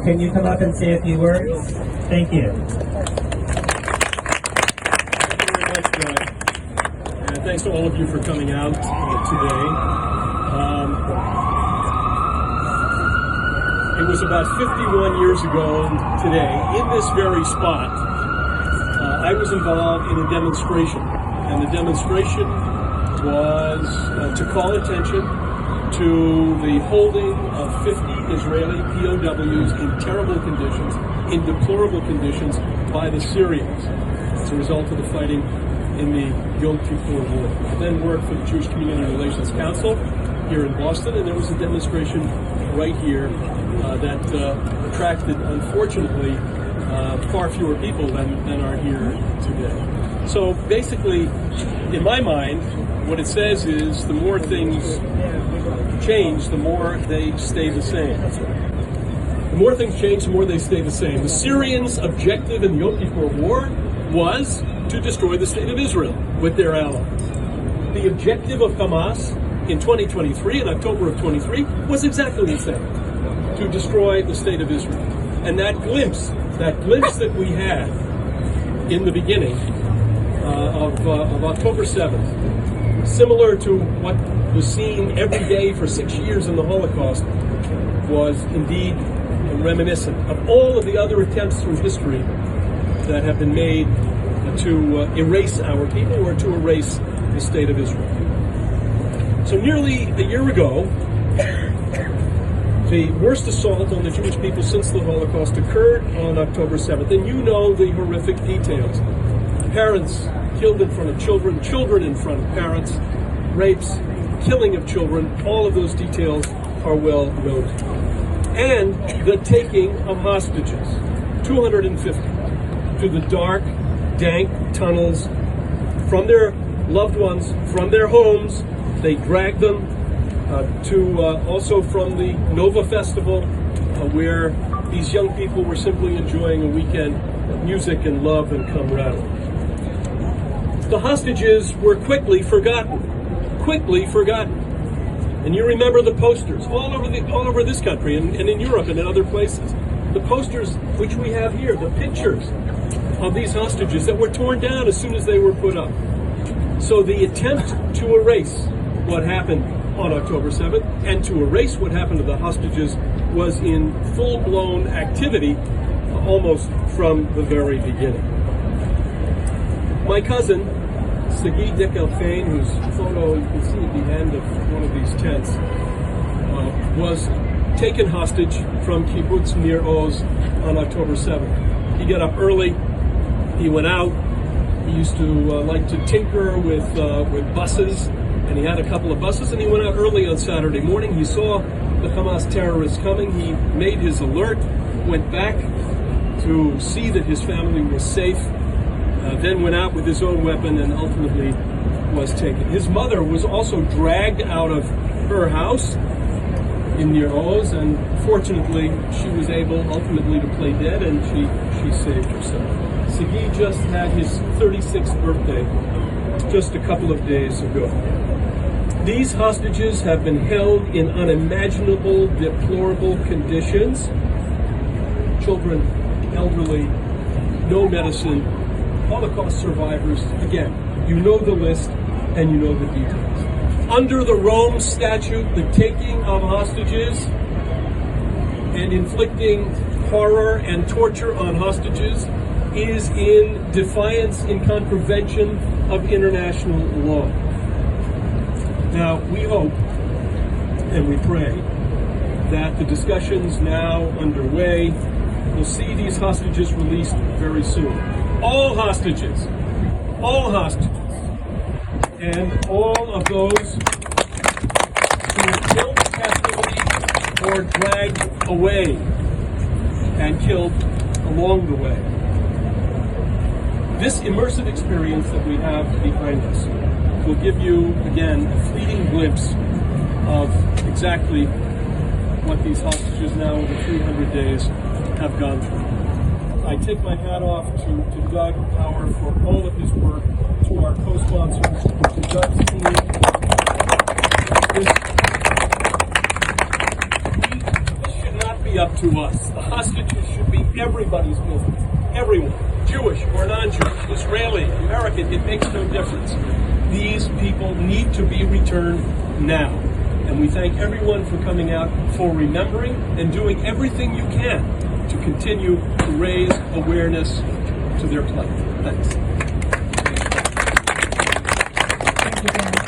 Can you come up and say a few words? Thank you. Thank you very much, Doug. And thanks to all of you for coming out today. It was about 51 years ago today, in this very spot, I was involved in a demonstration. And the demonstration was to call attention to the holding of 50 Israeli POWs in terrible conditions, in deplorable conditions, by the Syrians as a result of the fighting in the Yom Kippur War. I then worked for the Jewish Community Relations Council here in Boston, and there was a demonstration right here that attracted, unfortunately, far fewer people than are here today. So basically, in my mind, what it says is the more things change, the more they stay the same. The more things change, the more they stay the same. The Syrians' objective in the Yom Kippur War was to destroy the state of Israel with their allies. The objective of Hamas in 2023, in October of 23, was exactly the same, to destroy the state of Israel. And that glimpse that we had in the beginning of October 7th, similar to what was seen every day for 6 years in the Holocaust, was indeed reminiscent of all of the other attempts through history that have been made to erase our people or to erase the state of Israel. So nearly a year ago, the worst assault on the Jewish people since the Holocaust occurred on October 7th, and you know the horrific details. Parents killed in front of children, children in front of parents, rapes, killing of children, all of those details are well known. And the taking of hostages, 250, to the dark, dank tunnels from their loved ones, from their homes. They dragged them also from the Nova Festival, where these young people were simply enjoying a weekend of music and love and camaraderie. The hostages were quickly forgotten. And you remember the posters all over this country and in Europe and in other places. The posters which we have here, the pictures of these hostages that were torn down as soon as they were put up. So the attempt to erase what happened on October 7th and to erase what happened to the hostages was in full-blown activity almost from the very beginning. My cousin, Sagi Dekelfein, whose photo you can see at the end of one of these tents, was taken hostage from Kibbutz Nir Oz on October 7th. He got up early, he went out, he used to like to tinker with buses, and he had a couple of buses, and he went out early on Saturday morning. He saw the Hamas terrorists coming, he made his alert, went back to see that his family was safe, then went out with his own weapon and ultimately was taken. His mother was also dragged out of her house in Nir Oz, and fortunately she was able ultimately to play dead, and she saved herself. Sagi just had his 36th birthday just a couple of days ago. These hostages have been held in unimaginable, deplorable conditions. Children, elderly, no medicine, Holocaust survivors. Again, you know the list and you know the details. Under the Rome Statute, the taking of hostages and inflicting horror and torture on hostages is in defiance, in contravention of international law. Now, we hope and we pray that the discussions now underway will see these hostages released very soon. All hostages, and all of those who were killed in captivity or dragged away and killed along the way. This immersive experience that we have behind us will give you, again, a fleeting glimpse of exactly what these hostages now over 300 days have gone through. I take my hat off to Doug Power for all of his work, to our co-sponsors, to Doug's team. This should not be be up to us. The hostages should be everybody's business. Everyone, Jewish or non-Jewish, Israeli, American, it makes no difference. These people need to be returned now. And we thank everyone for coming out, for remembering and doing everything you can to continue to raise awareness to their plight. Thanks. Thank you, Dan.